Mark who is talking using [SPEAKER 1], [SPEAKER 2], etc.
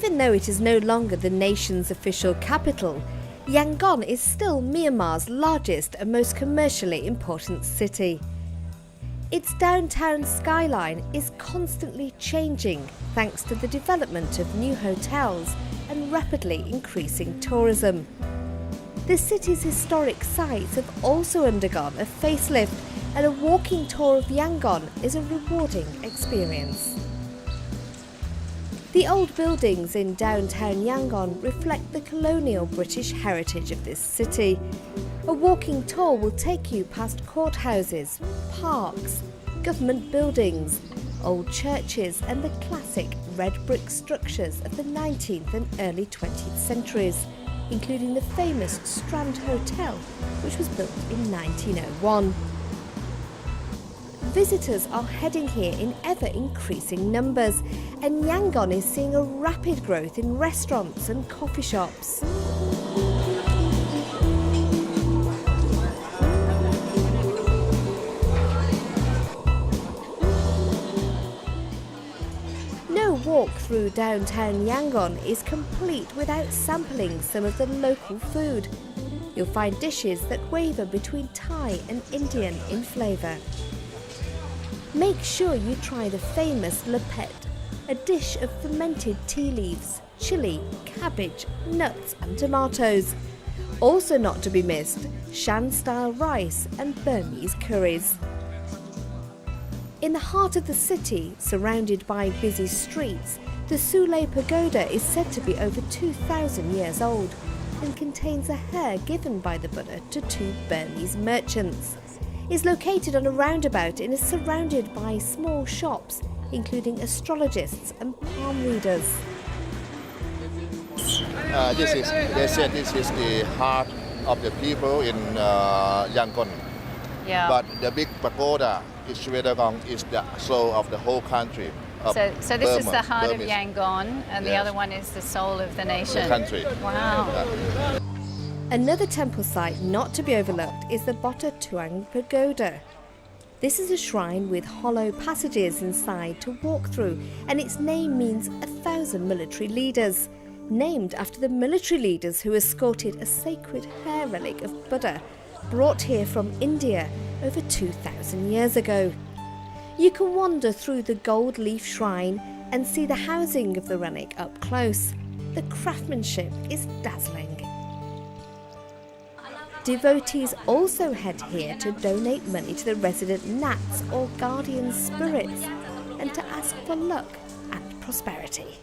[SPEAKER 1] Even though it is no longer the nation's official capital, Yangon is still Myanmar's largest and most commercially important city. Its downtown skyline is constantly changing thanks to the development of new hotels and rapidly increasing tourism. The city's historic sites have also undergone a facelift, and a walking tour of Yangon is a rewarding experience. The old buildings in downtown Yangon reflect the colonial British heritage of this city. A walking tour will take you past courthouses, parks, government buildings, old churches and the classic red brick structures of the 19th and early 20th centuries, including the famous Strand Hotel, which was built in 1901. Visitors are heading here in ever-increasing numbers, and Yangon is seeing a rapid growth in restaurants and coffee shops. No walk through downtown Yangon is complete without sampling some of the local food. You'll find dishes that waver between Thai and Indian in flavour. Make sure you try the famous lepet, a dish of fermented tea leaves, chilli, cabbage, nuts and tomatoes. Also not to be missed, Shan-style rice and Burmese curries. In the heart of the city, surrounded by busy streets, the Sule Pagoda is said to be over 2,000 years old and contains a hair given by the Buddha to two Burmese merchants. Is located on a roundabout and is surrounded by small shops, including astrologists and palm readers.
[SPEAKER 2] They said this is the heart of the people in Yangon.
[SPEAKER 3] Yeah.
[SPEAKER 2] But the big pagoda is Yangon is the soul of the whole country.
[SPEAKER 3] So this is the heart
[SPEAKER 2] Burmese.
[SPEAKER 3] of Yangon, and the other one is the soul of the nation.
[SPEAKER 2] The country.
[SPEAKER 3] Wow.
[SPEAKER 1] Another temple site not to be overlooked is the Bota Tuang Pagoda. This is a shrine with hollow passages inside to walk through, and its name means 1,000 military leaders, named after the military leaders who escorted a sacred hair relic of Buddha brought here from India over 2,000 years ago. You can wander through the gold leaf shrine and see the housing of the relic up close. The craftsmanship is dazzling. Devotees also head here to donate money to the resident nats or guardian spirits and to ask for luck and prosperity.